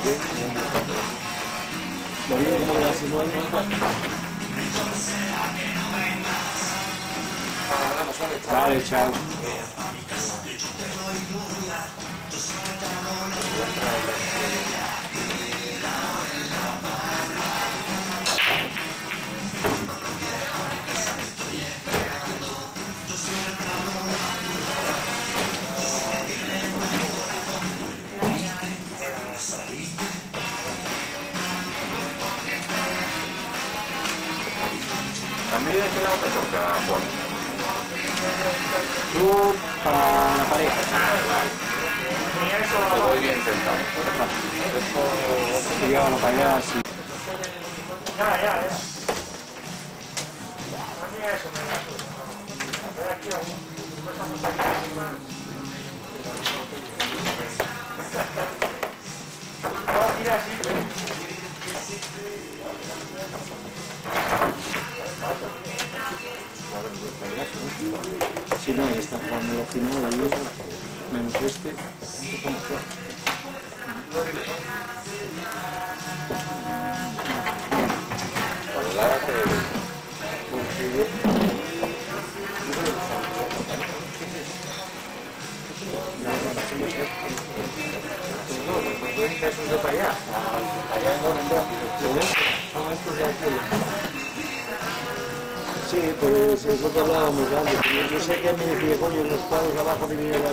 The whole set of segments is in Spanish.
Lo mismo como la Simón. Vale, chao. ¿También de qué lado te toca, Juan? Tú para la pareja. Te podría intentar. Si llegamos para allá, sí. Si no, está jugando la final ahí, menos este. Sí, pues nosotros hablábamos de algo. Yo sé que me decía, coño, los cuadros abajo de mi edad.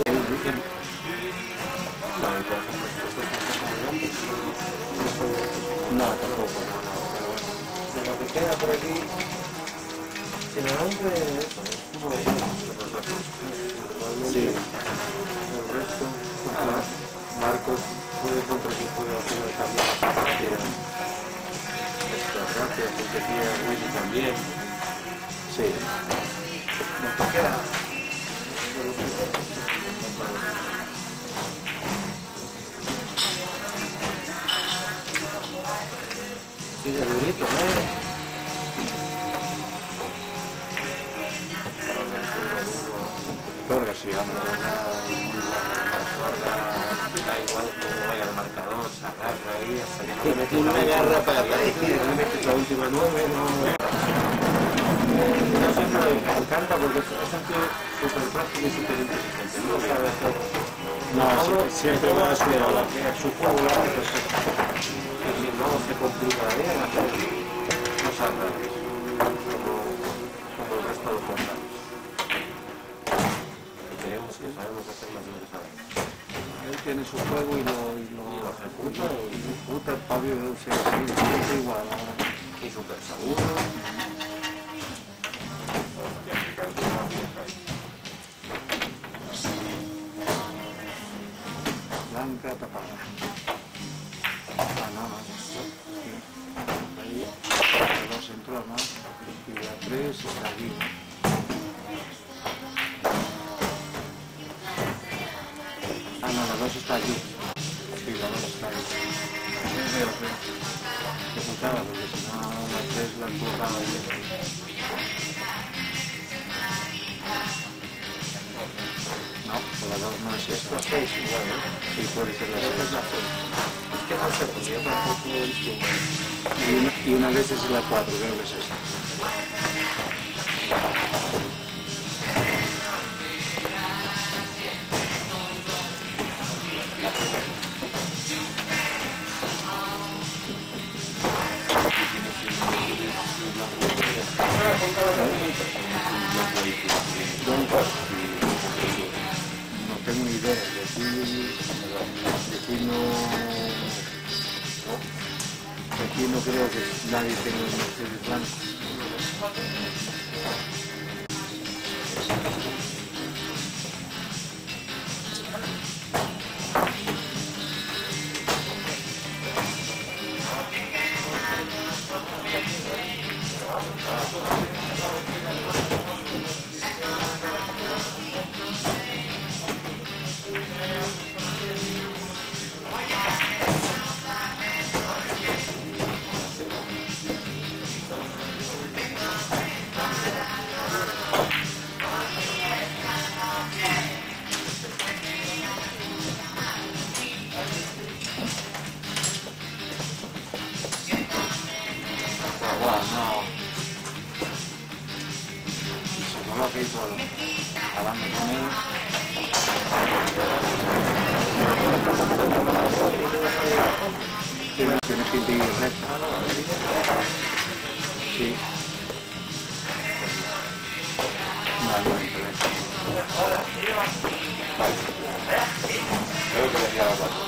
No, tampoco. De lo que queda por aquí, generalmente sí. El resto, Marcos puede contra quien puede hacer el cambio de la partida. Gracias, porque tiene Willy también. Sí. ¿No te queda? Sí, de durito, ¿no? Torres, sí, vamos. Da igual como vaya el marcador, se agarra ahí hasta que no le Tiene una garra para aparecer, no le metes la última 9, no. Yo siempre me encanta porque es un tío súper práctico y súper inteligente. No sabe hacer. No, siempre va a su bola. Su juego lo hace perfecto. Y si no se complica la vida, no sabe como el resto de los contratos. Y creemos que sabemos hacer más de lo que sabemos. Él tiene su juego y lo ejecuta, el Fabio siempre igual. Y súper seguro. Blanca tapada. No. Ahí, la 2 entró, ¿no? Y la 3 está aquí. No, la 2 está aquí. Sí, la 2 está ahí. Qué putada, porque si no, la 3 la colocaba ahí. No, la 2 no es esa. La 6 igual, ¿no? Sí, puede ser la 6. Es que no sé, porque yo tampoco he visto. Y una vez es la 4, creo que es esta. No tengo ni idea, de aquí no creo que nadie tenga un Mercedes blanco. coloque y todo. Hablando con él. Tienes que ir recto. Sí. Vale. Creo que le queda la parte.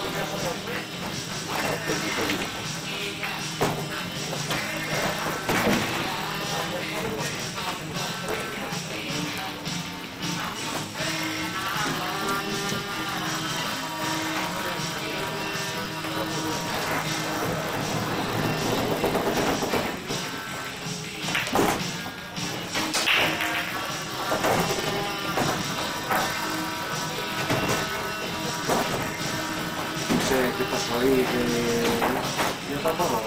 ¿Qué pasó ahí? Yo tampoco.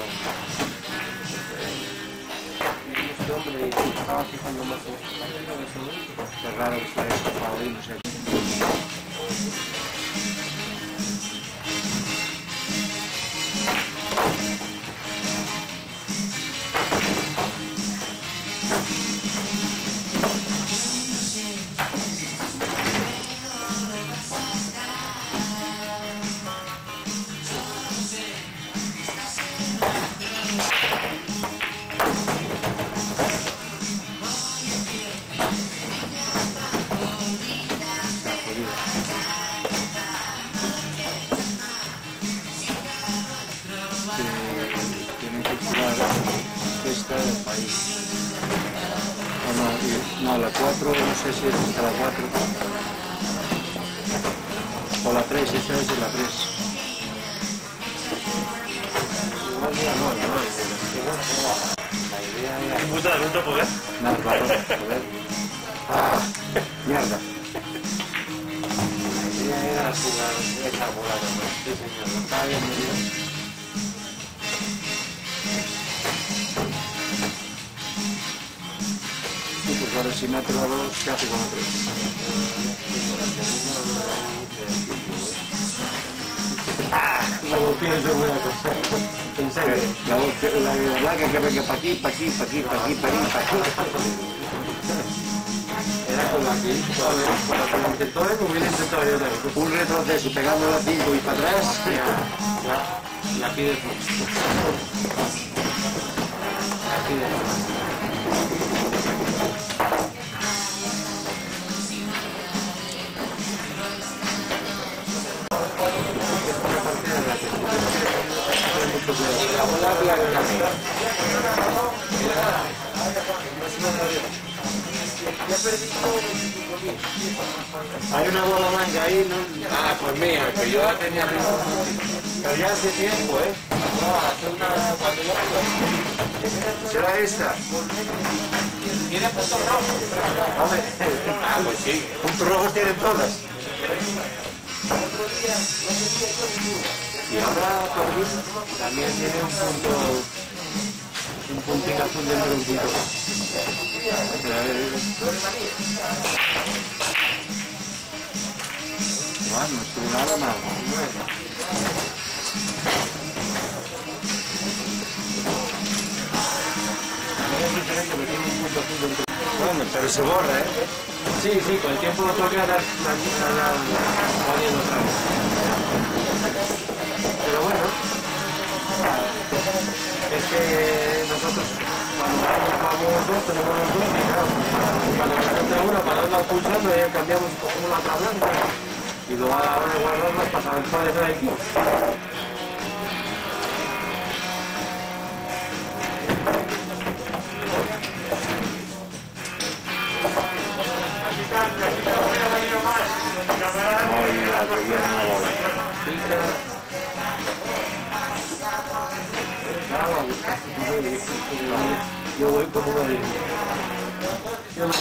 Este hombre estaba fijando más en eso. Qué raro que se haya escapado ahí, no sé. Tienen que tirar esta del país. No, la 4, no sé si es hasta la 4. O la 3, esa es la 3. La idea era... ¿Puta de luto poder? No, claro, joder. Mierda. La idea era jugar esa bola de los... Sí, señor, no estaba bien medido. Pues ahora si meto a 2, ¿qué hace con la 3? Luego pienso una cosa. En serio. La verdad que venga para aquí, para aquí, para aquí, para aquí, para aquí, para aquí. Era con la que intentó él, hubiera intentado yo también. Un retroceso pegando la 5 y para atrás. Y aquí de fondo. Aquí de fondo. Hay una bola blanca ahí, ¿no? Ah, pues mira, que yo la tenía arriba. Pero ya hace tiempo, ¿eh? No, hace una... Cuando yo... ¿Será esta? ¿Tiene puntos rojos? Hombre, Ah, pues sí. puntos rojos tienen todas. Y ahora Corbin también tiene un puntín azul dentro de un punto rojo. No estuvo nada mal. Es diferente porque tiene un punto azul dentro. Bueno, pero se borra, ¿eh? Sí, sí, con el tiempo lo tengo que dar poniendo otra vez. Pero bueno, es que nosotros cuando vamos dos, tenemos los dos y claro, cuando nos entra una para darla pulsando ya cambiamos y cogemos la otra blanca y luego a la hora de guardarlas pasamos para dejar aquí. Oiga, que viene una bola. Yo voy como uno de ellos. Yo no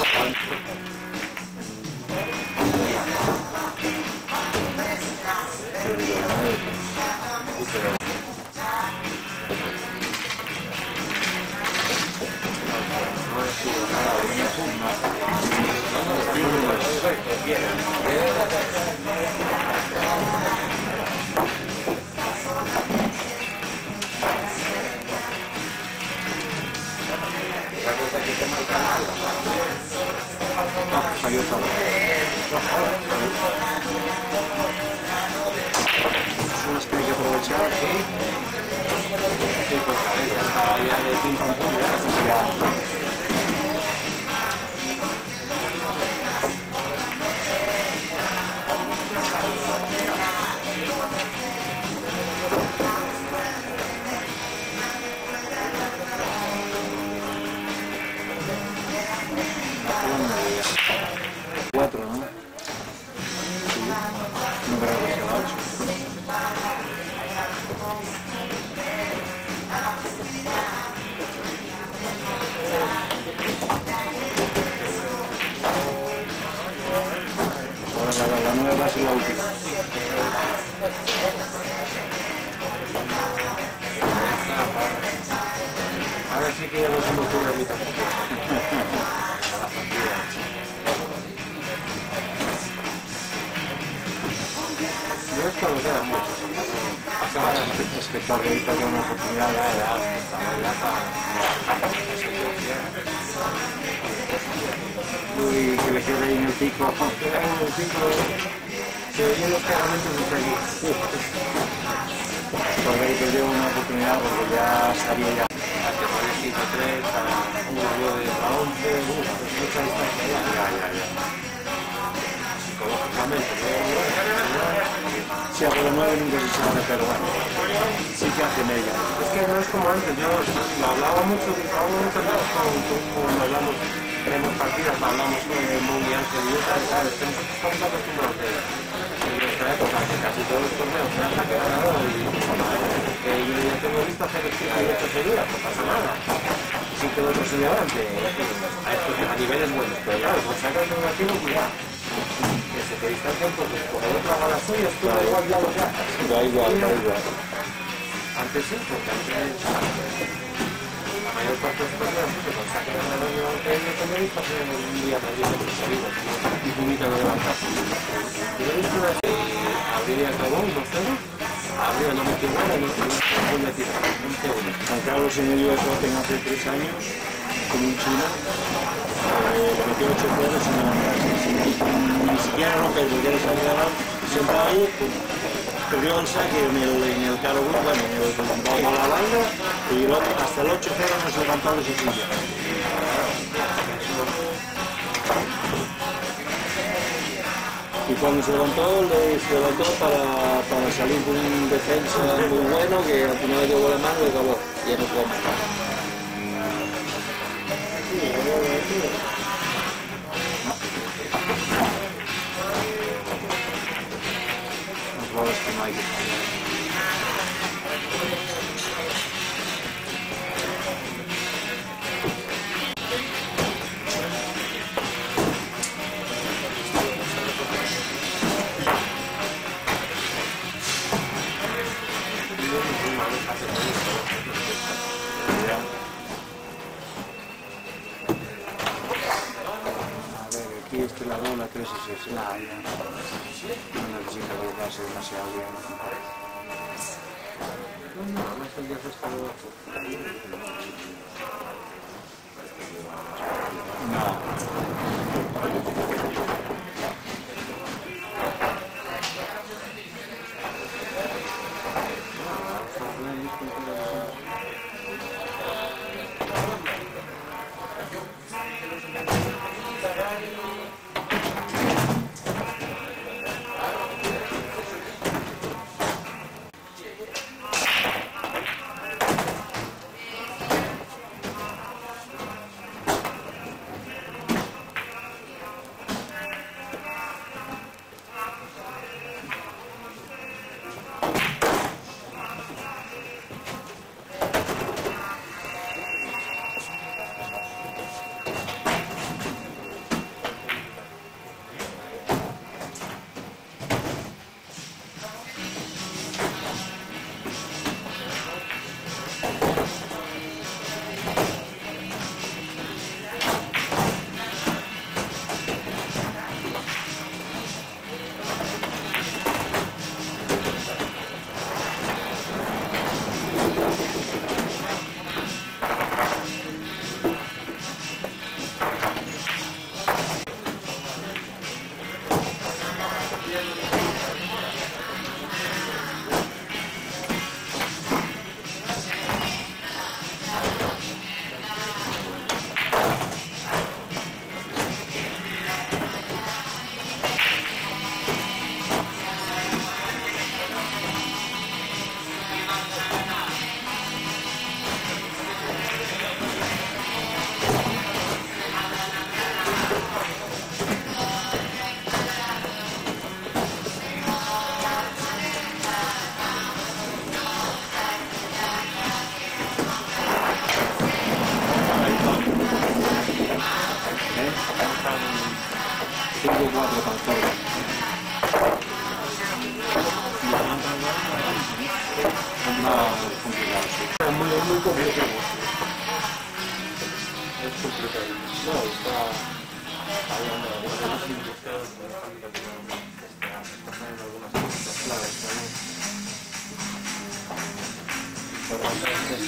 ¿Esa cosa que te marca mal? No, salió todo. Son las que hay que aprovechar. Sí, pues a ver, ya estaba ya de pim pam pum, ya. Cuatro, ¿no? Sí. No creo que sea 8. Ahora la nueva es la última. Ahora sí que ya no se me ocurre a mí tampoco. No es cuando queda mucho. Es que está ahorita con una oportunidad de y que le quede ahí en el pico. Queda en el pico, se oyen los cargamentos de feliz. Porque ahí perdió una oportunidad porque ya estaría ya. A que pone 5-3, a un vuelo de 11, mucha distancia. Ya. Psicológicamente, Sí, a por 9 nunca se sabe, pero bueno, sí que hace media. es que no es como antes, yo lo hablaba mucho, cuando hablamos, tenemos partidas, hablamos muy antes y ¿sabes? Estamos acostumbrados de nuestra época, que casi todos los torneos se han ganado y yo ya tengo visto hacer 7 y 8 seguidas, no pasa nada. Sí que lo conseguí adelante, a niveles buenos, pero claro, pues sacas de un activo, cuidado. Que se te distancian porque por el otro lado las suyas, tú da igual ya lo que hagas. Da igual. Antes sí, porque antes la mayor parte de los torneos que con sacar de la reunión que yo tenéis pasan un día más bien de salida y publican de levantar. Yo he visto una vez abrir y acabó 1-0, abrió, no metió nada y no metió un segundo. Juan Carlos en el US Open hace 3 años, con un chino, le metió 8 juegos ni siquiera romper, porque él salía sentado ahí, perdió el saque en el caro bueno, en la banda, y el otro, hasta el 8-0 no se levantó de su silla. Y cuando se levantó para salir con un defensa muy bueno, que al final llegó la mano y acabó, y ya no jugó más. Los jugadores que no hay que cambiar. Aquí este la bola 3 es ese. No necesita colocarse demasiado bien. No es el día que está debajo. Es complicado. No, está hablando de algunas industriales, están en algunas cosas claves también. Por lo tanto, es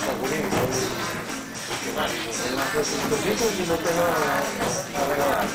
seguro. En hacer sus cositas y no te va a regalar.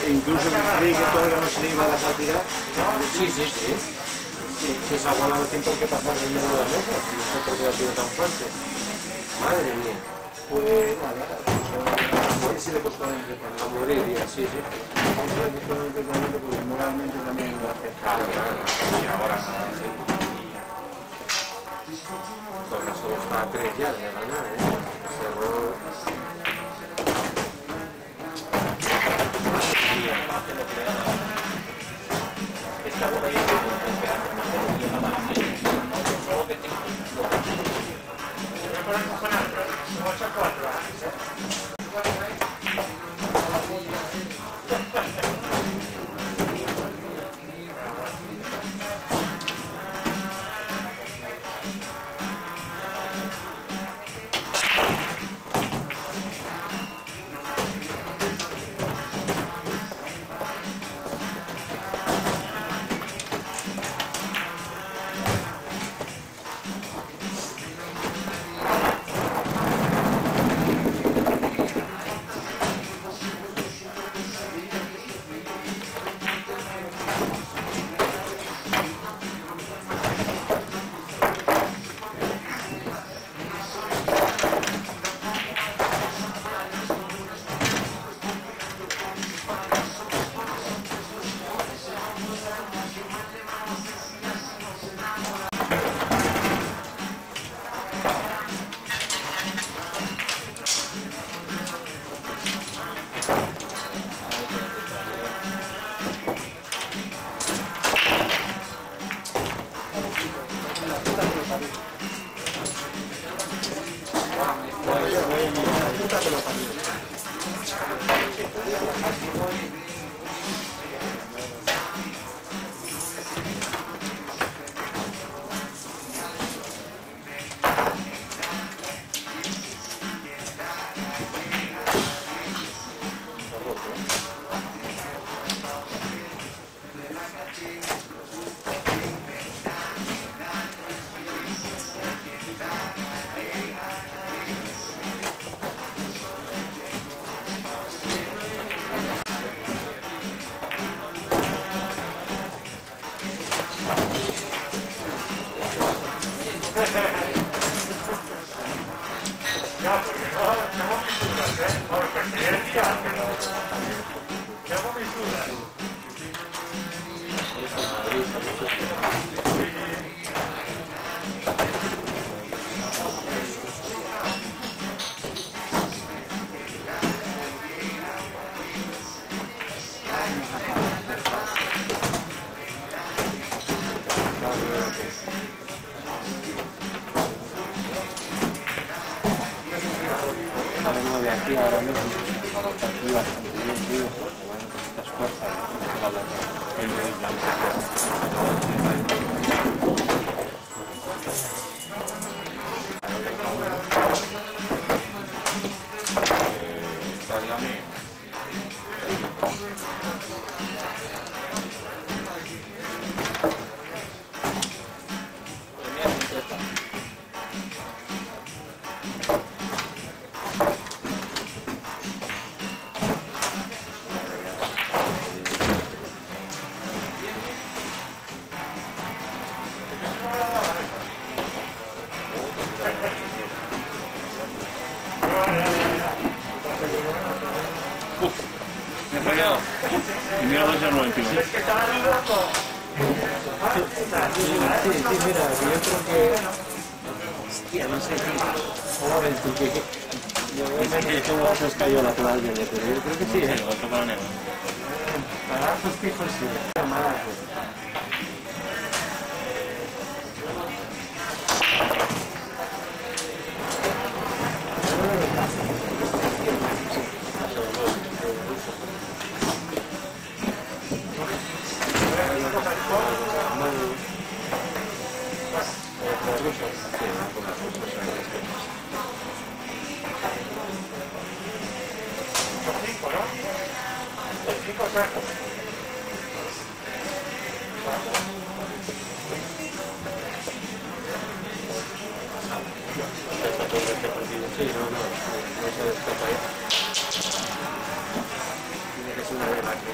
Incluso creí que todavía no se le iba a dejar tirar. Sí. Si se ha aguantado el tiempo que pasar en medio de la mesa, no sé por qué ha sido tan fuerte. Madre mía. Pues nada, a morir si le costó a morir, sí. Porque moralmente también lo hace. Claro. Y ahora sí. Porque solo está a 3 ya de ganar, Cerró. Vengo de aquí ahora mismo, aquí bastante bien, tío, porque bueno, necesitas fuerza, Me he fallado. Y mira dónde se lo encima. Sí, mira, yo creo que... Hostia, no sé, tío. Ahora ves tú que... Yo tengo otros cayó natural de pero yo creo que sí, ¿eh? Para esos fijos sí. Sí, no se despeja ya. Tiene que ser una vela que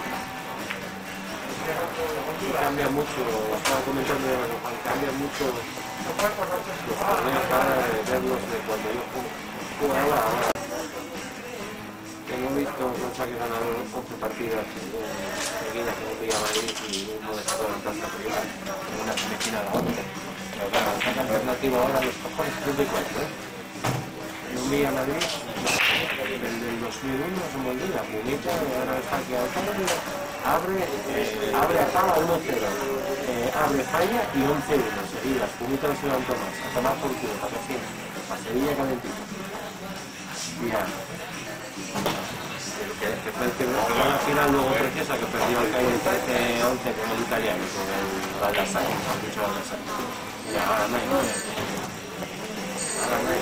cambia mucho, estaba comentando Juan, cambia mucho los torneos ahora de verlos de cuando yo jugaba ahora. Tengo visto Rocha que ganado 11 partidas seguidas en Villa Madrid y uno de toda la plaza primera en una semifinal a 11. Pero claro, esta alternativa ahora los cojones 34, ¿eh? En un Villa Madrid, el del 2001 se me olvida, Punita, ahora está aquí al abre a Pala 1-0, abre falla y 11-1 seguidas, Punita no se levantó más, a tomar por culo, para Sevilla calentito. Ya. Que fue el que ganó la final luego Preciosa, que perdió el 13-11 con el italiano, con el Baldassare, con el Baldassare. Y ahora no hay. Ahora no hay.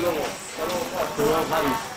luego. Hasta luego, Javi.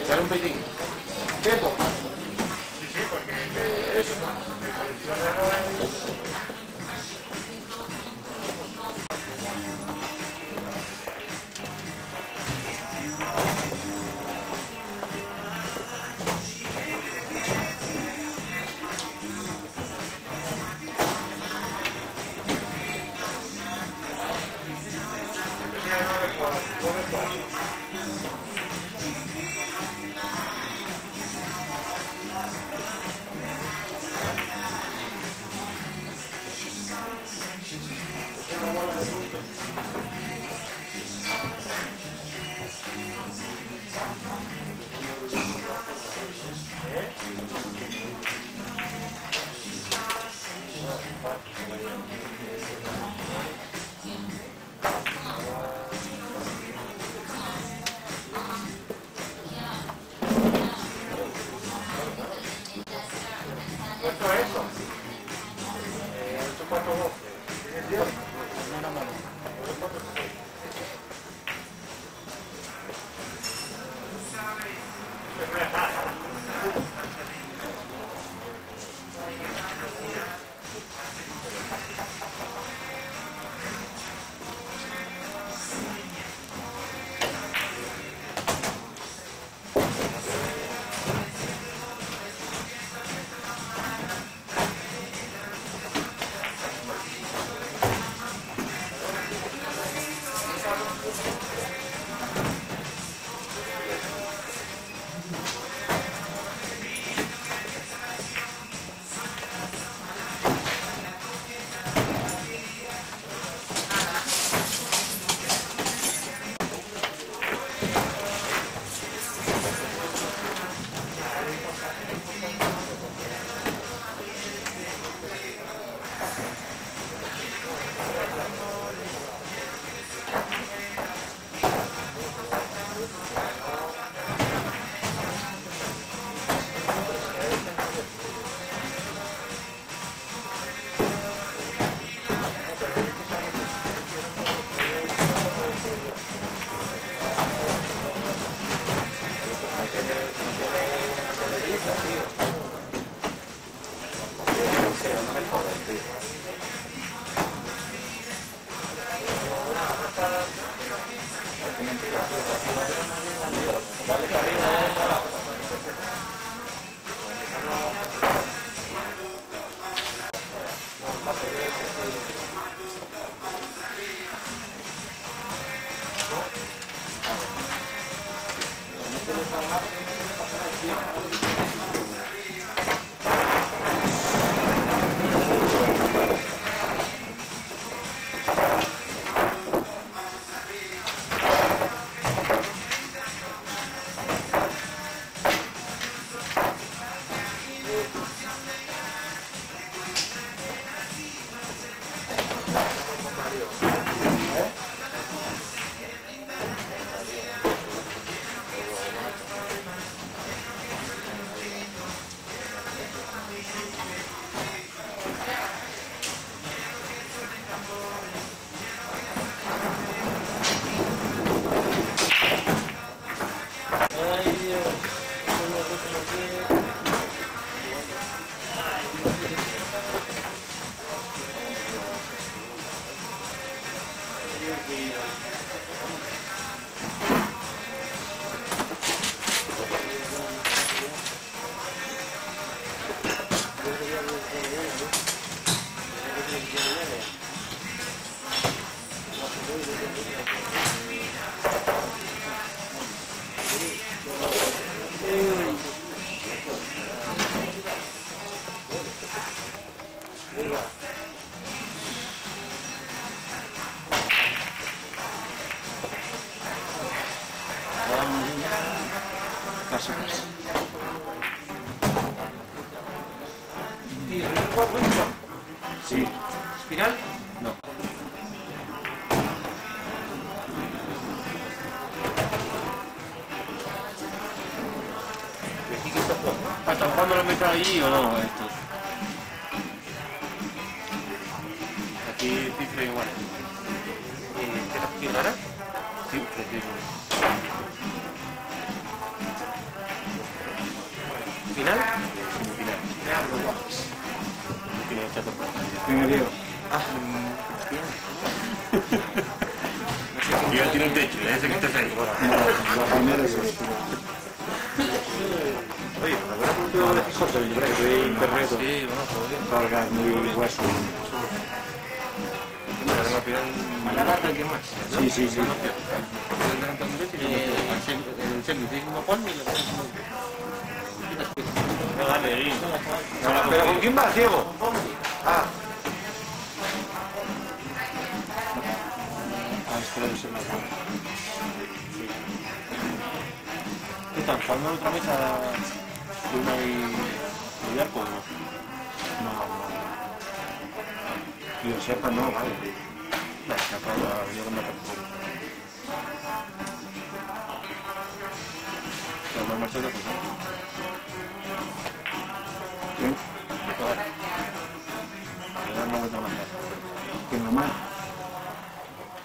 Echar un pitín. ¿Tiempo? Eso. Sí. ¿Espiral? No. ¿Están jugando los metros allí o no estos? Aquí cifra igual. ¿Qué nos quieren ahora? Sí, prefiero. ¿Final? Semifinal. Tiene que echar todo. Venga, Diego. Yo tiene un techo, ese que estás ahí. La primera es esta. Oye, una buena punto de Quijote, yo creo que de internet. Sí, bueno, joder. Carga muy hueso. Pero al final... Mañana hasta el más. Sí, sí, sí. El segundo pon y le pones un... No, dale, ahí. ¿Pero con quién vas, Diego? Ah, Esto debe ser más bueno. ¿Qué están jugando otra vez a Luna y Arco o no? No, no. Que yo sepa, no, vale. No, se acaba, yo no me acuerdo. Pero no marcha otra cosa. ¿Sí? Ahora. Le dan una vuelta más. normal.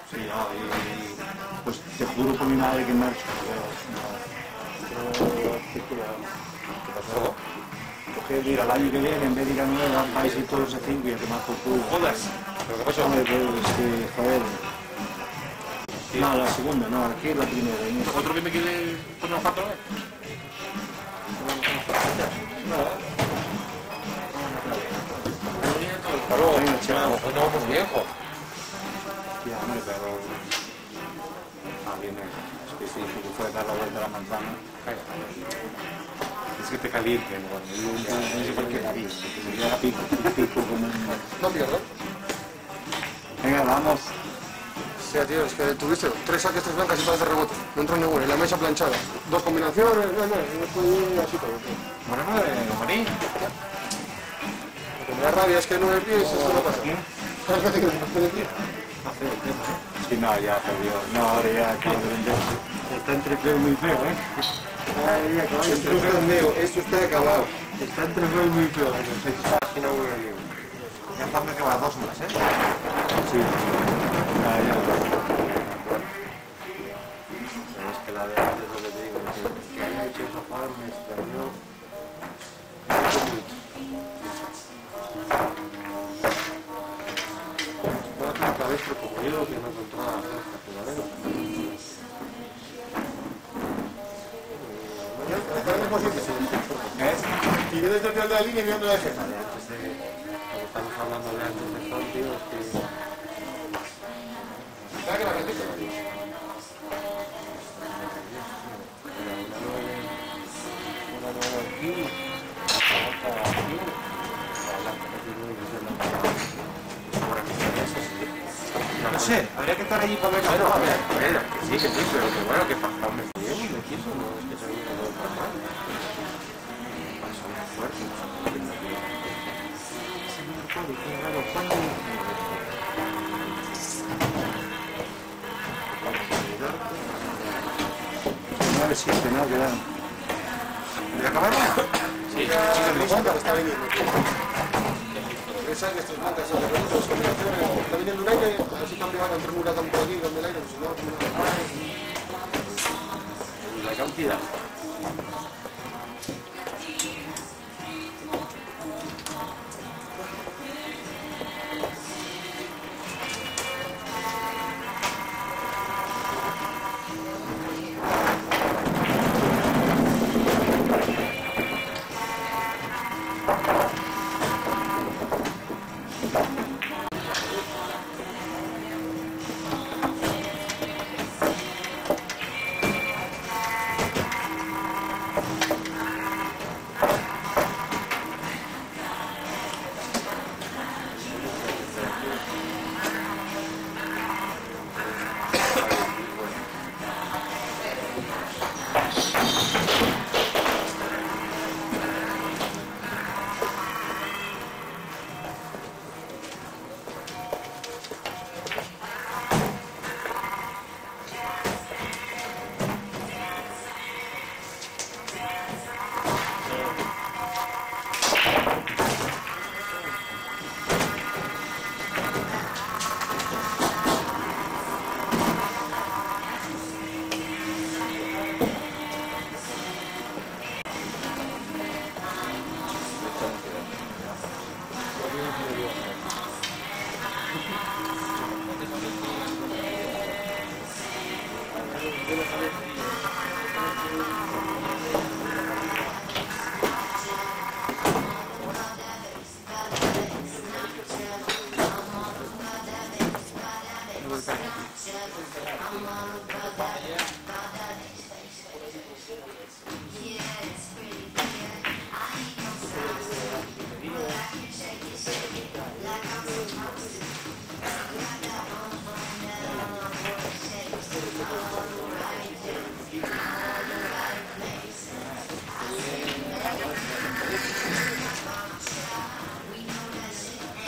Sí, no, pues te juro por mi madre que marcho. ¿Qué pasó? Coge de ir al año que viene, en vez de ir a 9, vais a ir todos a 5 y a tomar por culo. Jodas. ¿Pero qué pasó? Hombre, pues que, joder. No, la segunda, no, aquí es la primera. ¿Otro que me quiere poner un pato? Claro, no vamos viejos. Ya, hombre, pero... Alguien es que si tú puedes dar la vuelta a la manzana... Es que te calienten, No sé por qué la vi, porque me llega pico como un... No pierdo. Venga, vamos. Sí, tío, es que tuviste 3 saques, 3 blancas y todas de rebote. No entró ninguna, y la mesa planchada. 2 combinaciones, no estoy así todo. Bueno, Marín. Lo que me da rabia es que 9 pies, eso no pasa. ¿Sabes qué te quieres? ¿No pies? Sí, no, ya perdió. No, ahora ya quiero venderse. Está entre feo y muy feo, ¿eh? Ay, ya, caballo, Entre feo y mío, esto está acabado. está entre feo y muy feo. Ya están que va 2 más, ¿eh? Sí. Ah, ya. Es que la de antes lo que te digo, que haya hecho esa jugar me extrañó. Voy a hacer otra vez, pero como yo que no encontraba la menos. Y yo desde el final de la línea mirando la jefa. Estamos hablando de antes de son, tío, es que... ¿Sabes que la repito? Una nueva aquí, la otra aquí, la blanca que tiene que ser la... No sé, habría que estar allí para ver la prueba. Bueno, que sí, pero que bueno, que pasó me bien y me quiso, no es que se haya ido tan mal. Pasó muy fuerte, No existe, ¿no? Quedan. ¿De acabar? Sí, Me cuenta que está viniendo. 3 saques, 3 blancas, 2 de rebote, 2 combinaciones. Está viniendo un aire, a ver si están pegando entre Muratán por aquí, donde el aire, si no... la cantidad.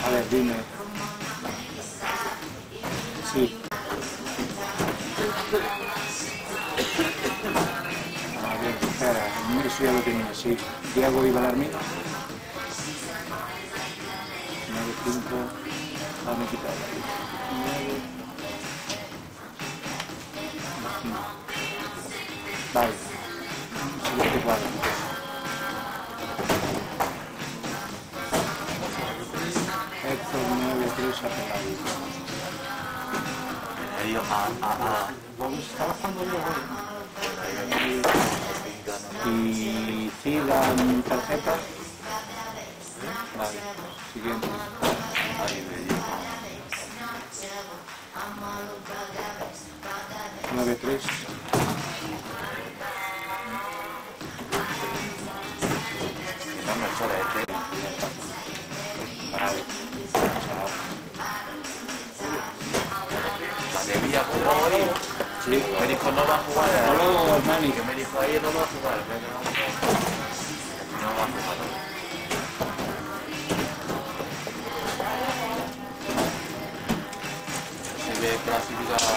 A ver, dime. Sí. A ver, espera, eso ya lo tenía, sí. Diego y Balarmín. 9-5. Dame quitar. 9. Vale. Siguiente cuadro. Héctor 9-3 apelado. Vamos, estaba jugando yo ahora. Y Zidane tarjeta. Vale, siguiente. Ahí me dijo. 9-3. No me chora este. Vale. Chao. La debía jugar hoy. Sí. Me dijo no va a jugar. Hola, Nani. Que me dijo ayer no va a jugar. No va a jugar. Se ve clasificada.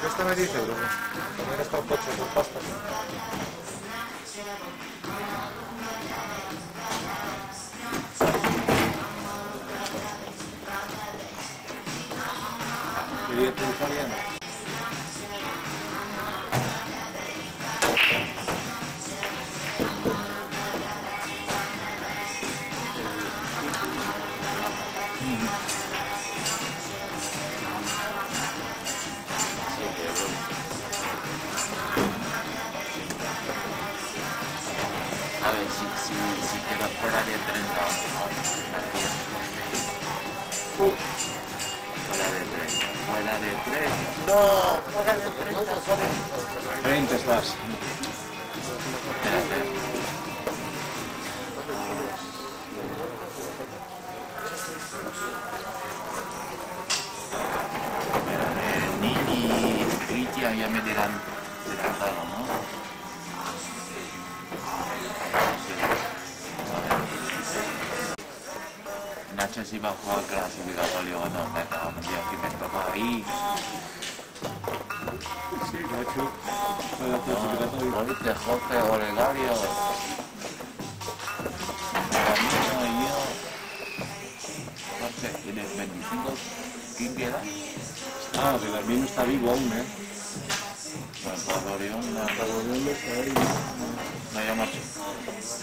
Cuesta 10 euros, ¿no? También está un coche con pasta. Billete italiano. A ver si queda fuera de 30. Fuera de 30. Fuera de 30. No, fuera de 30. 30 estás. Espérate. Nini y Cristian ya me dirán de tratado, ¿no? Nacho si va a jugar clasificatorio o no, venga, un día que me toca ahí. Sí, Nacho. Para clasificatorio. No, oíste, Jorge Olegario. Camino y yo. Jorge, ¿tienes 25? ¿Quién queda? Ah, de Darmino está vivo aún, ¿eh? Bueno, pues Orión, no, ¿Dónde está ahí? no llama así.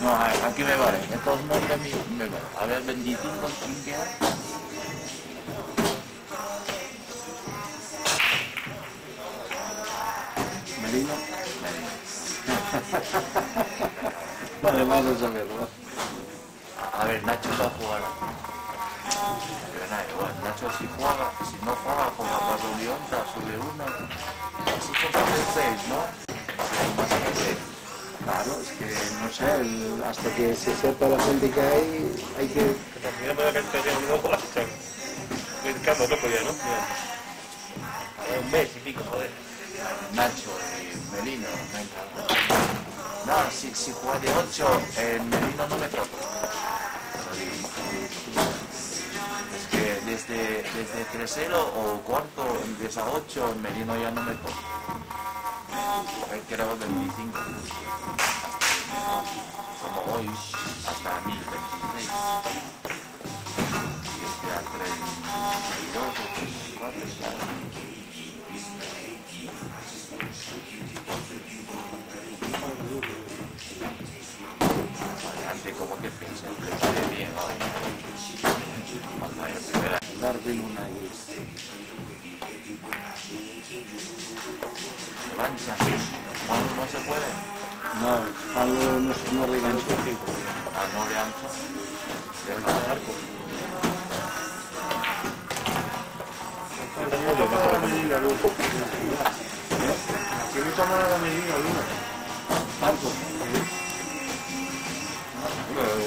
No, aquí me vale, estos nombres me vale. A ver, 25, ¿quién queda? Merino. Además de saberlo. A ver, Nacho va a jugar. Pero nada, igual, Nacho si juega, si no juega, juega para Orión, sube uno. Así son de 6, ¿no? Más que 6. Claro, es que no sé, hasta que se sepa la gente que hay que... También me da que tener un ojo a echar. El campo no podía, ¿no? Un mes y pico, joder. Nacho y Melino, venga. No, si juega de 8, el Melino no me toca. Es que desde tercero o cuarto empieza a 8, el Melino ya no me toca. Él creo 25. Como hoy, hasta 1026. Y este a 32 o 34 ya. Antes como que pensé, le bien hoy. Cuando hay primera. Darwin una y... Revancha. No se puede. No, Pablo no regancha. A no revancha. Debe ganar. Aquí me toman a la medida, Luna. Marco.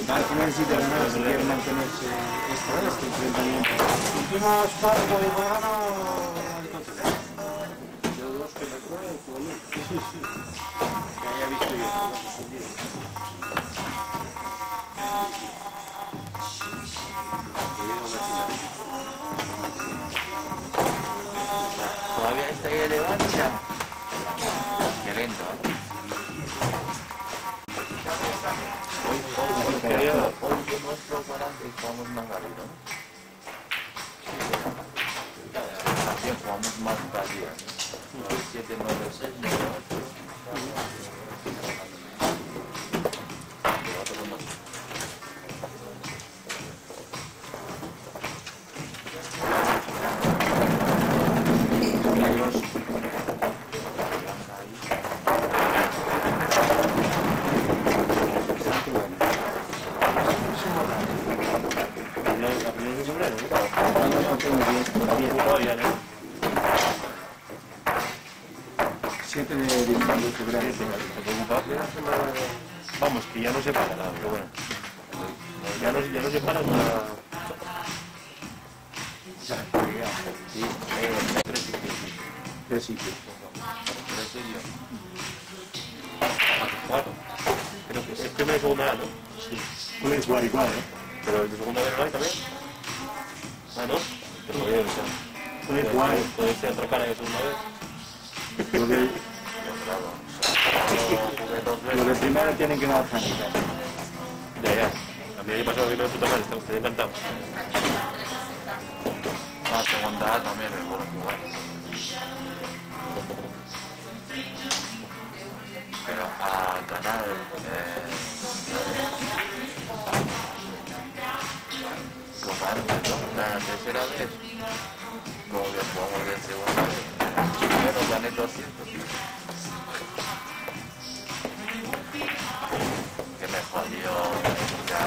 Marco necesita más si quiere mantenerse este enfrentamiento. Últimos partidos de verano. Yo dos que me trae, Que haya visto yo. vamos más al día, ¿no? 796, 98. Vamos, que ya no se para nada, pero bueno. Ya no se para nada. Sí, Tres sitios. 3 sitios. 4. Creo que es primera y segunda A, ¿no? Sí. Puedes jugar igual, ¿eh? Pero el de segunda B no hay también. Ah, ¿no? Pero puede ser. Puedes jugar. Puede ser otra cara de segunda vez. Los de primera tienen que dar franquicia. Ya. A mí me pasó que me puta madre, estoy encantado. La segunda también es bueno jugar. Pero a ganar como antes, ¿no? La tercera vez, como que jugamos de segunda vez, primero gané 200. Que me jodió ya.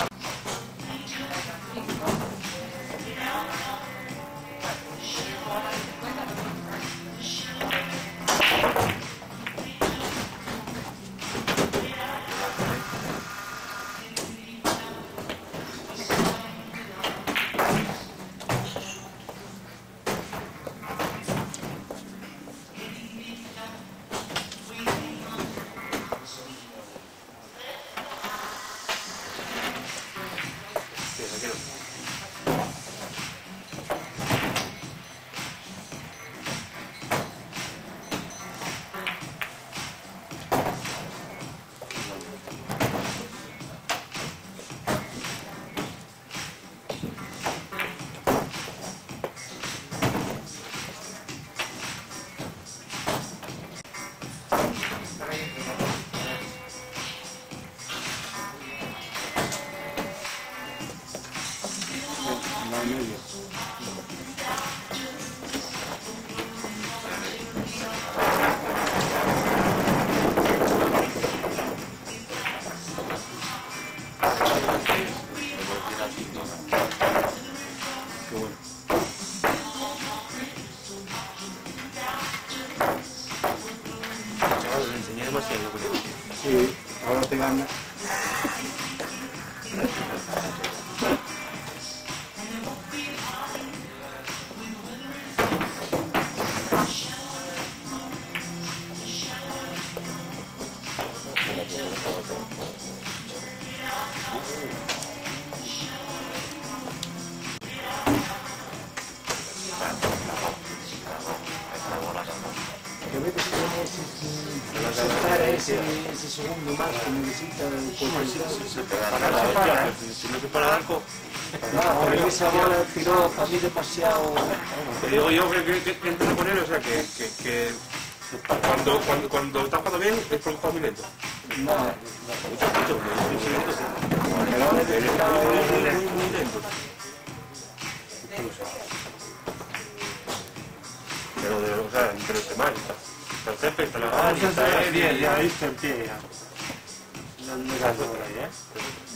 Sí, ahora te gana. Que a veces tienes ese segundo más que necesita el Si no se para el arco. porque esa bola tiró para mí demasiado. Te digo yo que entre con él, o sea que cuando está jugando bien es porque juega muy lento. No, Muy lento. Pero o sea, entre los demás, está el jefe, está la gana, está él, ya viste el pie ya. No me gasto por ahí, ¿eh?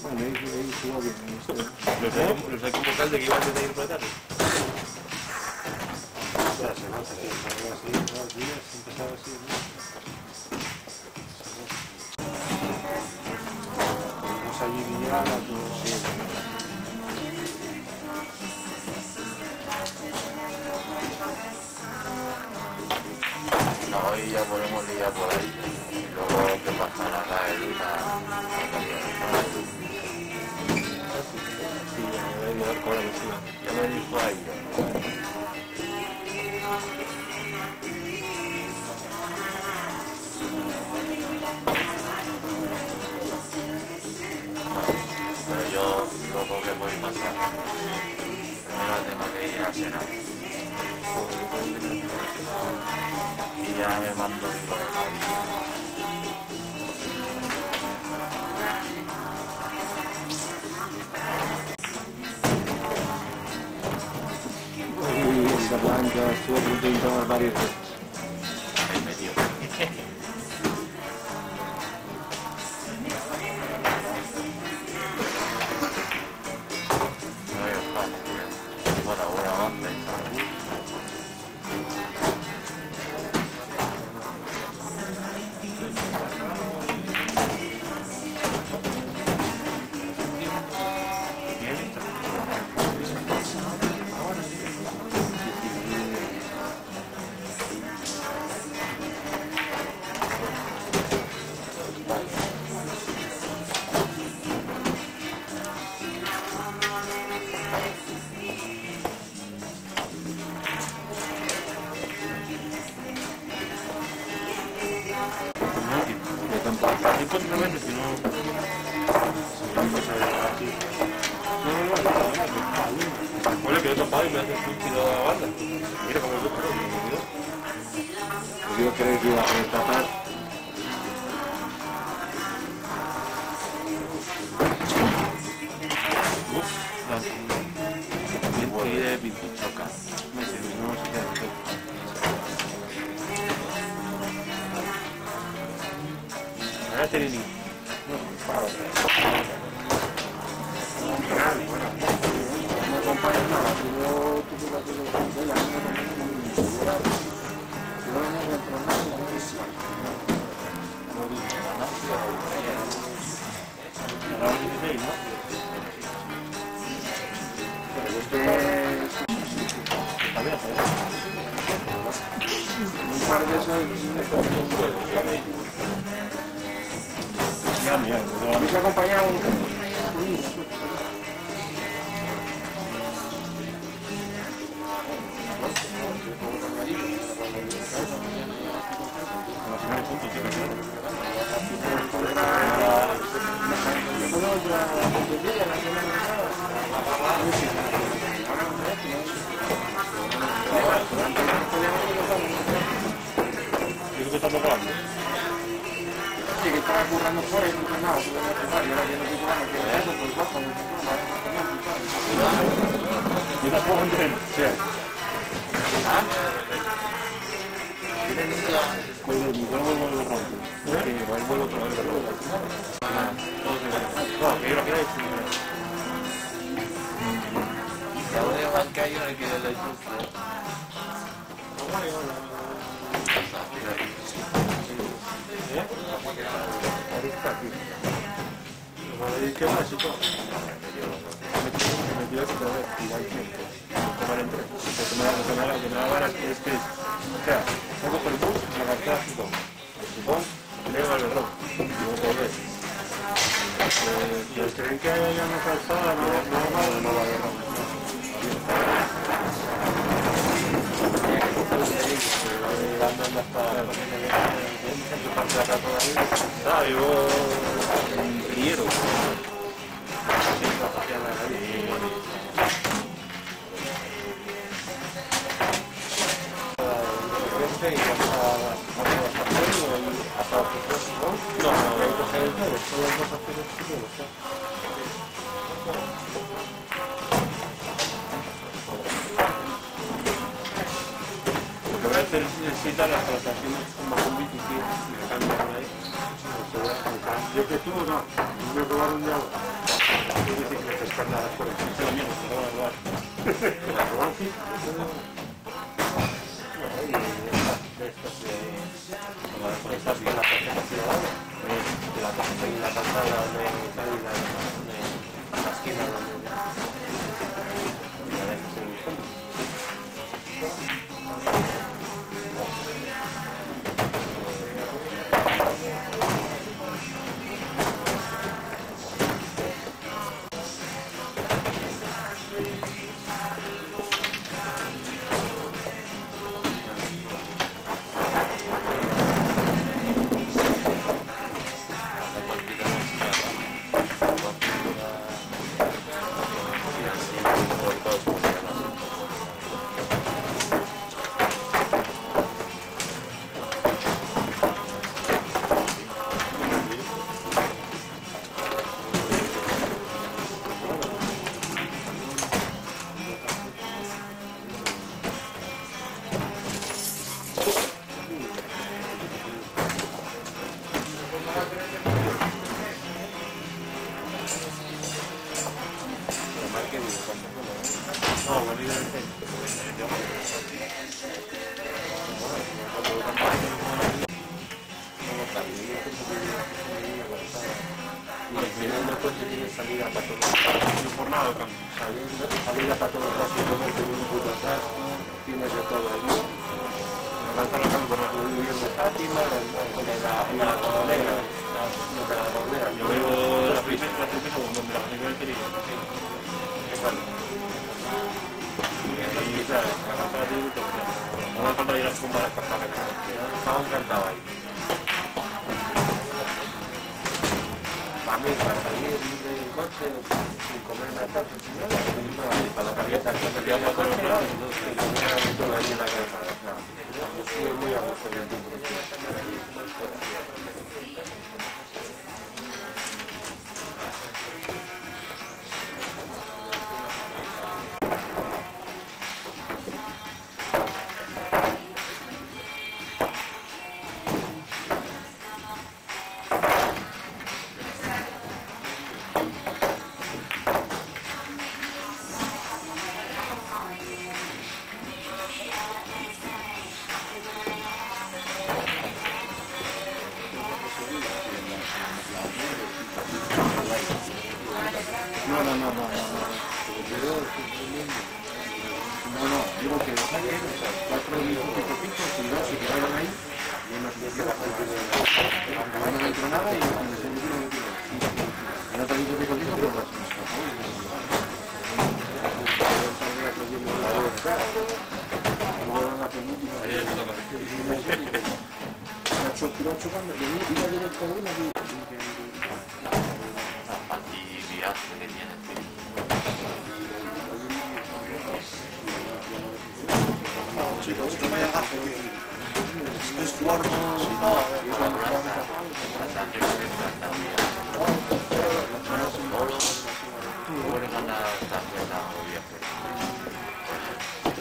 Bueno, ahí jugó bien. los hay como tal de que iban a tener que tratar. Ya se nota que salga así, 2 días, empezaba así, ¿no? Vamos allí Villar, sí. No, hoy ya podemos ligar por ahí. Y luego que pasará la Eluna. Ya me dijo ahí. Pero yo luego que voy a pasar. Primero tengo que ir a cenar. Y ya me mando Y esta blanca estuvo a punto de tomar varios veces. el medio. No hay espacio. Por ahora avanza y tal. Así continuamente, si no... Bueno, que yo tapado y me hace un tiro a la banda. Mira cómo yo creo, me olvidó. Pues yo creí que iba a poder tapar. Y de Pipichoca. No sé, no sé qué hacer. Ahora tiene ni... No acompañas nada, si yo tuve la que de la niña también no me segura. Yo no me entro nada, no sé si. Ahora 16, ¿no? Pero este Está bien, está bien. un par de esos me parece un juego. Ya, mira, A mí se acompaña un Yo creo que estamos grabando. Sí, que estaba currando fuera y no nada, se lo voy a empezar. Y ahora que no estoy currando, que eso, pues bajo. Yo tampoco entiendo. Sí. Pues el micrófono vuelve a romper. Que igual vuelve otra vez. No, que yo lo que hay Ya voy a bancar yo el que le instrucción. ¿Qué más, chico? Me pido que te voy a tirar el tiempo. Tomar entre. Lo que me da ganas es que, o sea, salgo por el bus, me la cartera chico. El chupón, leo al reloj. Y no te ves. Los creen que haya una calzada, no va a haber. Ah, yo un riero. Lo que voy a hacer es citar las transacciones como con bici y me cambian ahí. Yo que tú no, me robaron ya. Yo decía que me pescan nada por el piso mío, me robaron igual. ¿La robaron sí? Estas de la tarjeta ciudadana, de la tarjeta y la calzada donde está y la esquina donde la dejas en el fondo. Y al final no tiene salida para todos los salida para todos los lados, simplemente un puto atrás, tienes de todo allí. Muy bien de Fátima, la Cordera, Yo veo la primera que digo. No me ir a fumar hasta acá. estaba encantado ahí. Para mí, para salir del coche, sin comer nada, para la carreta, que se queda con los lados, y comer todo ahí en la cabeza. Yo soy muy a gusto del tiempo. Digo que los saques, 4 minutos y pico, si no, se quedaron ahí, y no no entró nada y cuando se metió, y no te digo que contigo, pero se me Actividad que tiene. Chicos, no me hagas es cuarto.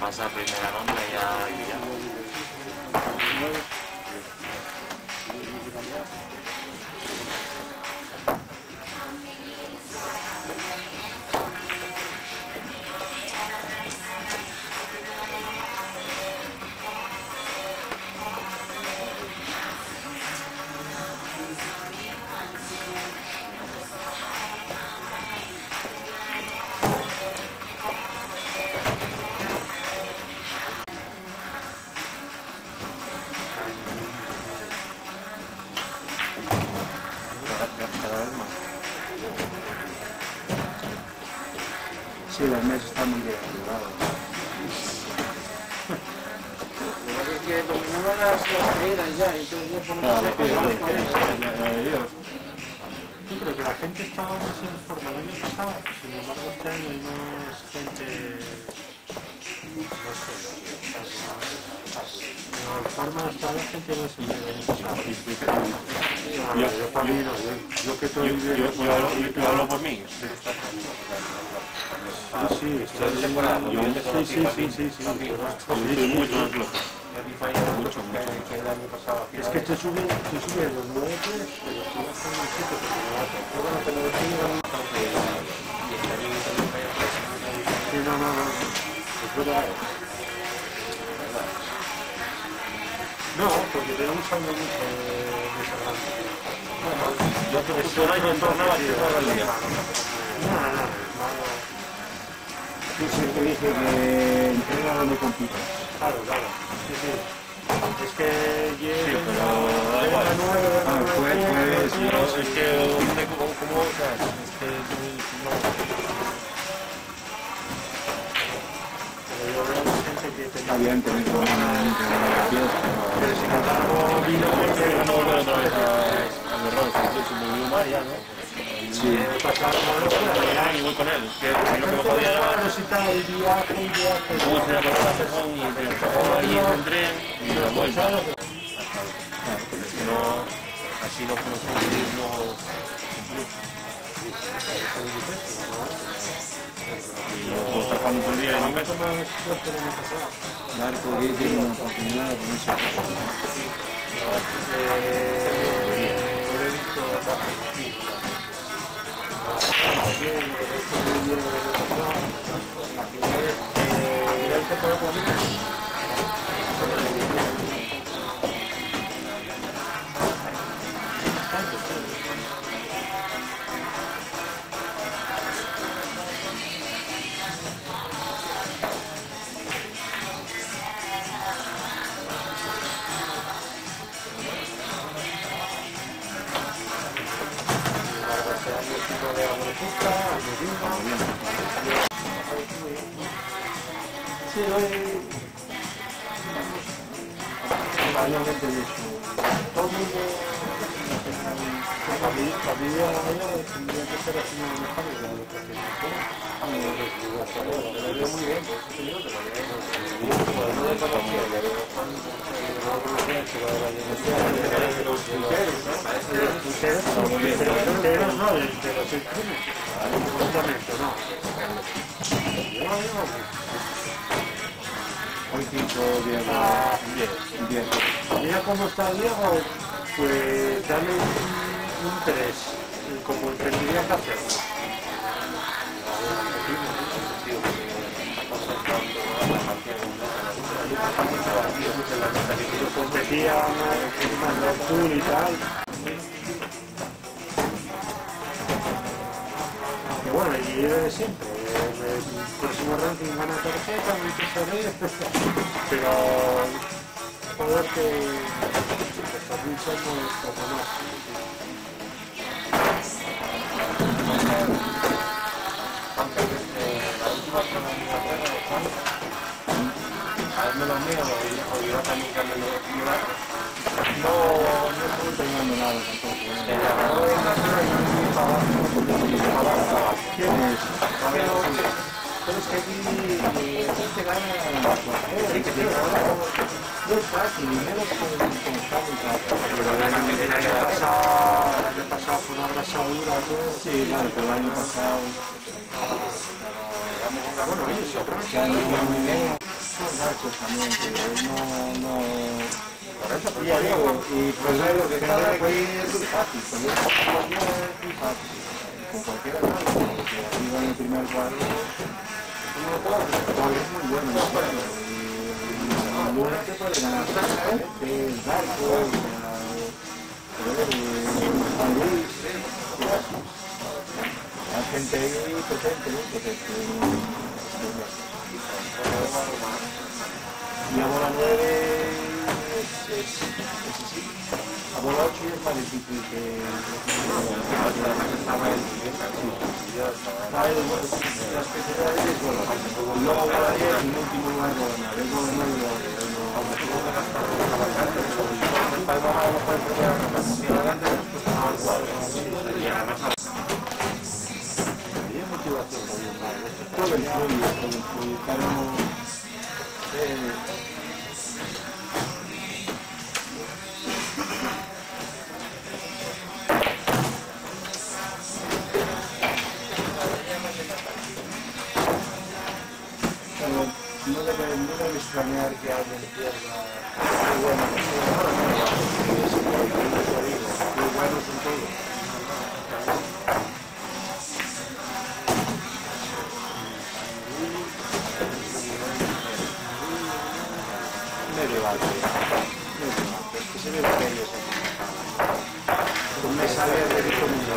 Pasa primera ronda y ya. Sí, los meses están muy desactivados. Lo que pasa es que dominaban las caídas ya, entonces ya Yo creo que la gente estaba más informada el año pasado, sin embargo este año hay más gente, no sé, de forma hasta la gente no se me el año pasado. Yo para mí no, yo que estoy Yo hablo por mí. sí, Mucho más loco. que el año pasado. es que te sube los 9, pero si no son los 7, pero bueno, te lo decía. Sí, no, es verdad. No, porque tenemos algo mucho de esa gran. Yo te gusto un año en tornaba y toda la liga. No. Sí, te dije que entrega donde compito. Claro. Sí. Es que Sí, pero da igual. Es que como Está bien tener una pero sin embargo vino porque no volver otra vez al error, que se me vio mal ya, ¿no? sí. Y voy con él, que lo que me podía llevar. el viaje. Luego se la pasó la persona y me empezó ahí en el tren y de vuelta. Porque si no, así no podemos y luego sacando todo el día y no me Marco que tiene una oportunidad con eso. Sí, hoy... Obviamente de eso. Todo el mundo... La vida tendría que ser así muy mecánica, lo que se lo veo muy bien, hoy 5 días bien. Mira cómo está Diego, pues dale un 3, como tendría que hacerlo. Competía en el tour y tal. Y bueno, y de siempre. El próximo ranking gana tarjeta, muchos se pero joder que también somos como más. Hazme los míos o yo también cambio los míos. No estoy enseñando nada tampoco. ¿Quién es? Pero es que aquí te gana no es fácil, y menos con fábrica. Pero el año pasado fue una abrasadura. Sí, claro, pero el año pasado... Bueno, ellos aprovechan muy bien. Son gachos también, que no... Por eso, Y ya digo, y pues lo que está aquí es muy fácil, con esta situación es muy fácil. Con cualquiera de los que arriba en el primer cuadro, es muy bueno, muy bueno. Y luego te puede ganar el barco, San Luis, la gente ahí potente, y a bola 9 es así. A bola 8 es más difícil que... Las especialidades, bueno, luego a bola 10 en último lugar gobernar, es gobernar y había motivación también, todo influye, pero no debe extrañar que alguien pierda. Muy buenos son todos. Medio alto. Es que se ve que ellos me sale de rico mundo.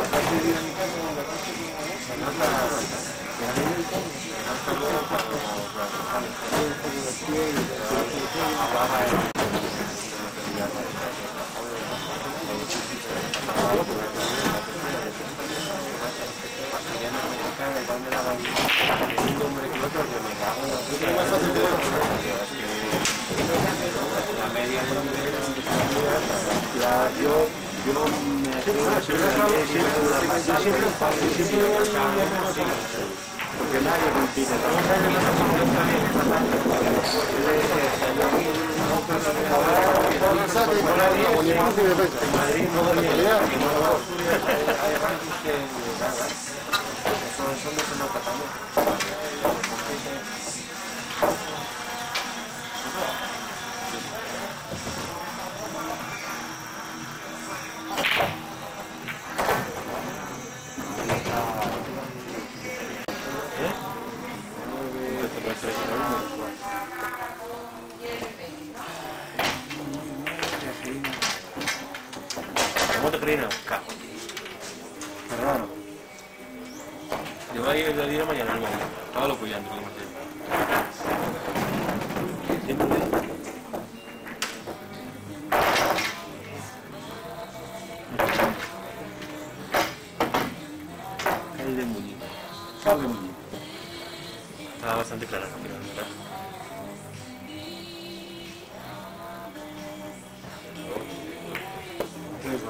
Porque nadie compite. Montecrino, Raro. yo voy a ir a mañana al baño. Estaba loco ya, como siempre. El de Muñiz. Sal de Muñiz. Estaba bastante clara, ¿verdad?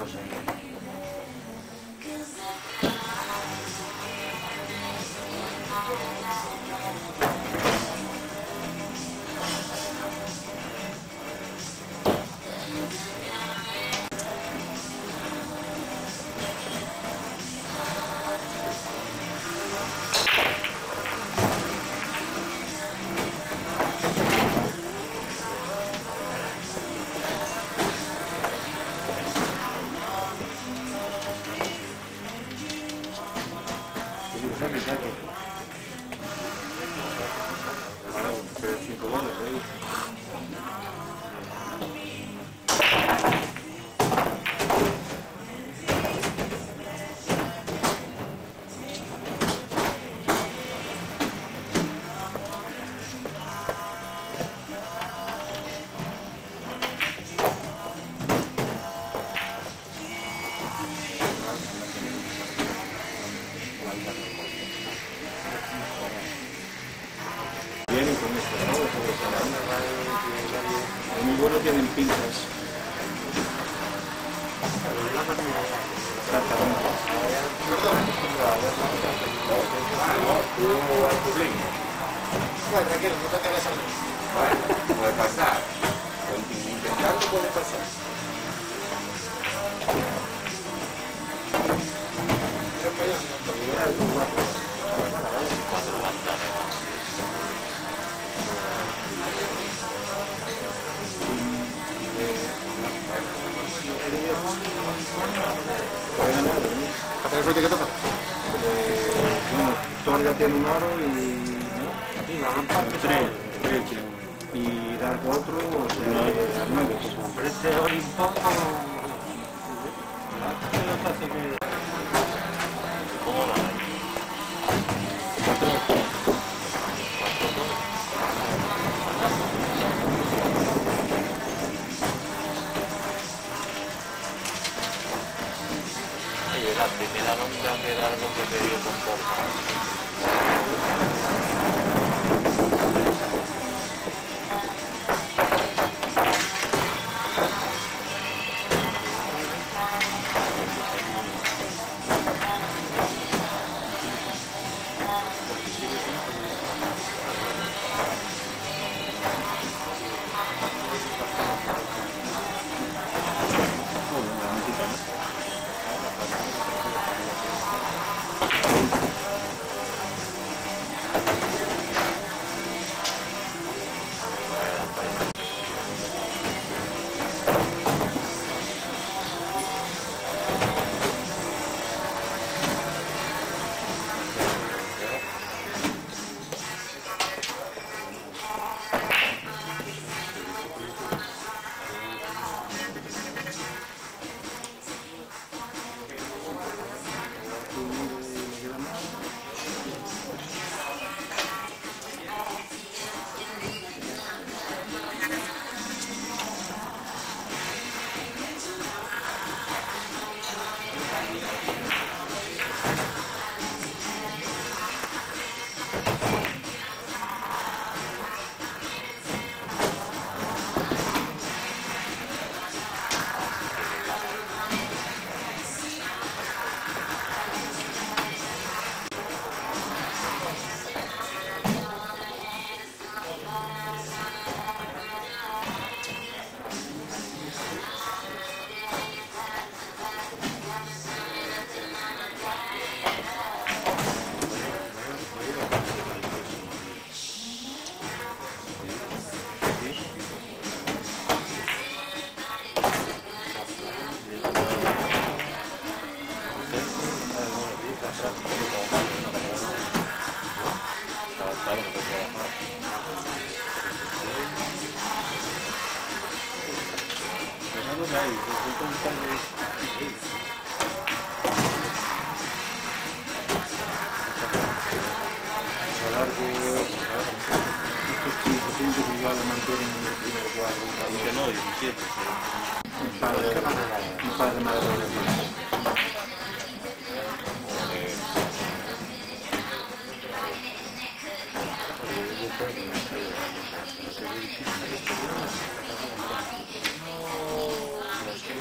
cosa. Pero $5, ¿eh? Vienen con esto, ¿no? Los muy buenos tienen pinzas. Bueno, tranquilo, no te tengas algo. Bueno, puede pasar. Intentando puede pasar. ¿Hasta el que toca? Bueno, Thor ya tiene un aro y tres y dar otro, o sea, 9. Pero este Olimpo ¿Cómo va ahí? Oye, la primera nunca queda algo que te dio con poco. Que no, 17. Un par de madres. Los que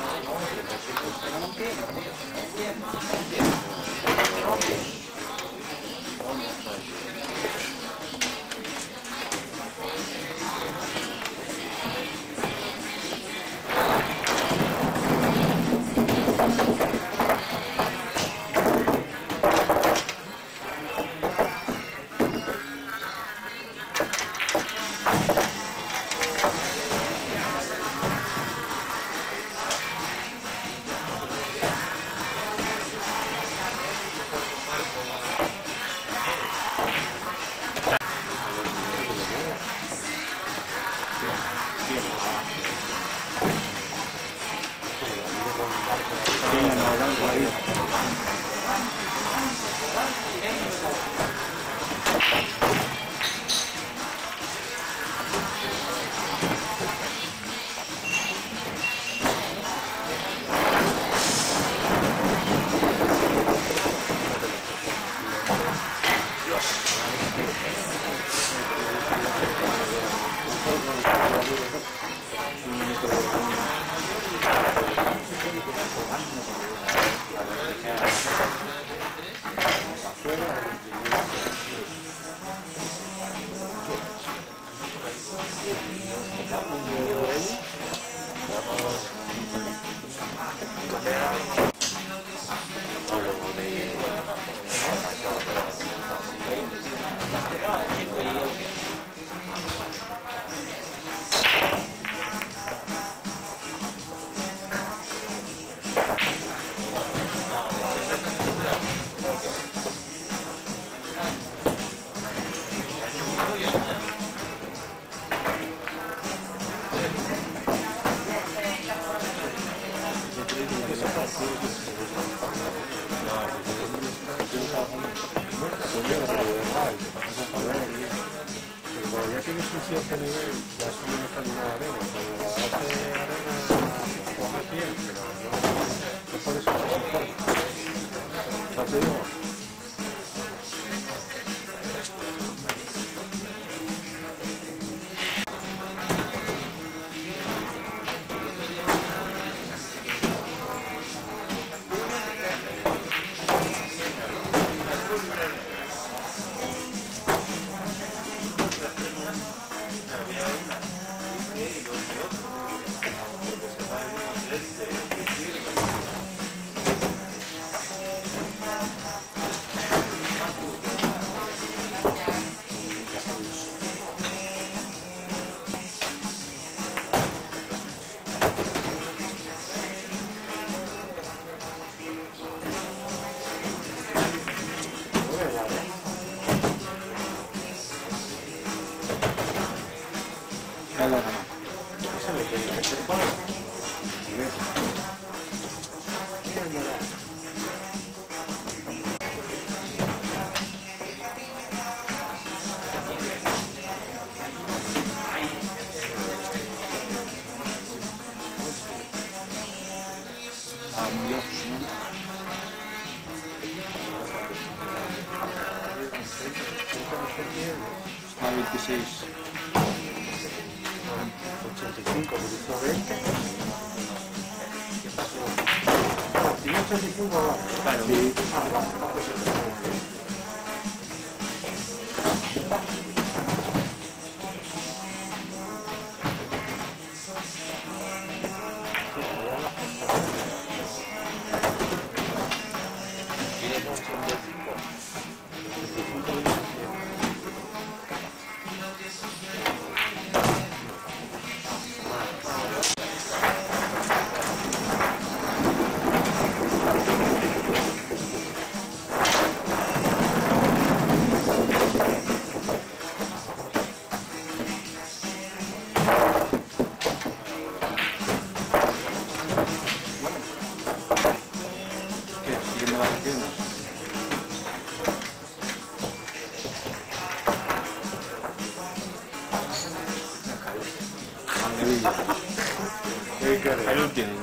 Ahí lo tienen.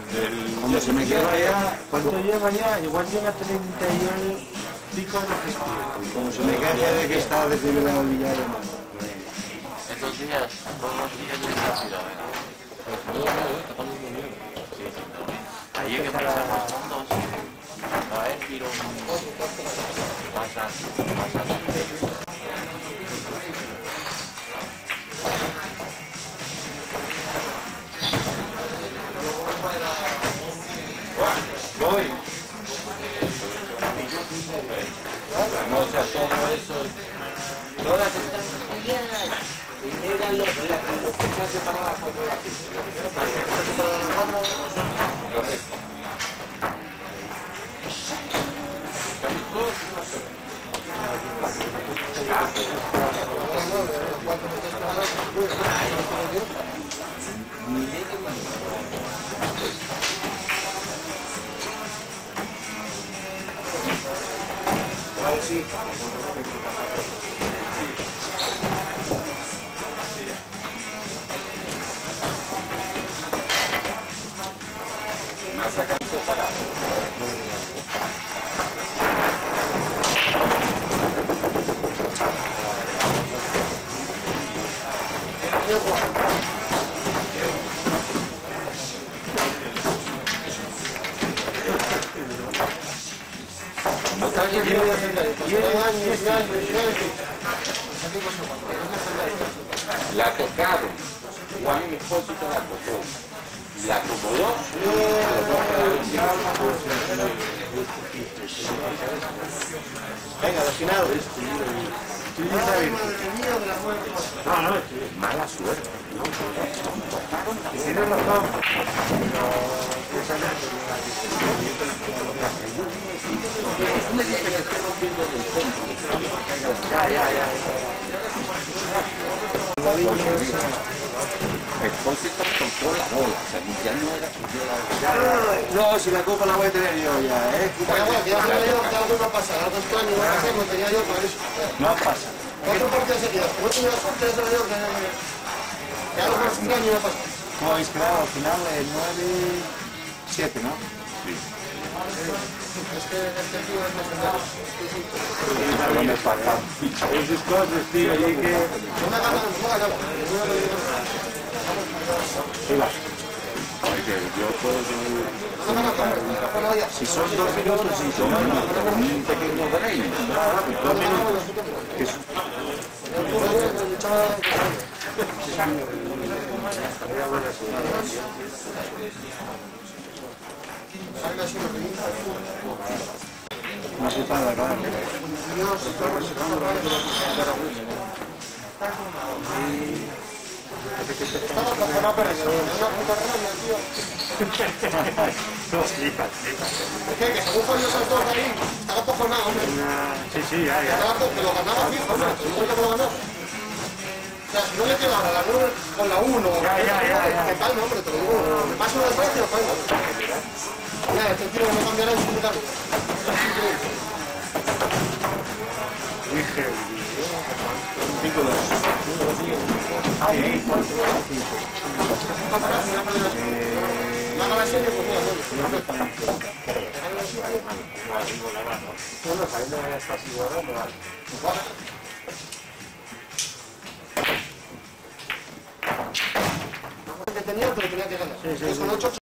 Cuando se me queda ya, ¿cuánto lleva ya? Igual lleva 30 y pico de festivo. Como se me queda ya de que está desde el Villar, Estos días, todos los días de esa ciudad, ¿verdad? No, está pasando muy bien. Sí, sí, también. La tocaron. Juan mi Espósito la tocó. La acomodó. Venga, destinado. Mala suerte. Tienes razón. Tú me dices que estoy rompiendo del centro. Ya. Expósito compró la bola, o sea, ya no era que yo la... No, si la copa la voy a tener yo ya, algo va a pasar, algo extraño va a pasar, no tenía yo por eso. No pasa. 4 partidos seguidos, como he tenido suerte, ya se lo digo que algo más extraño va a pasar. ¿Cómo habéis quedado al final? 9-7, ¿no? Sí. Es que este tío es nacional. Esas cosas, tío, y que... No me hagas nada, Oye, yo puedo decir... si son 2 minutos y son un pequeño break. 2 minutos. Que es... que según Julio Santos ahí, estaba cojonado, hombre. Sí, ya. Que lo ganaba fijo, hombre. Que lo ganó. O sea, si no le quedaba la 9 con la 1, que tal, no, hombre, te lo digo. Me paso una desgracia y lo pago. Mira, este tío no cambiará en su lugar. Que tenía, pero tenía que ganar. Son 8.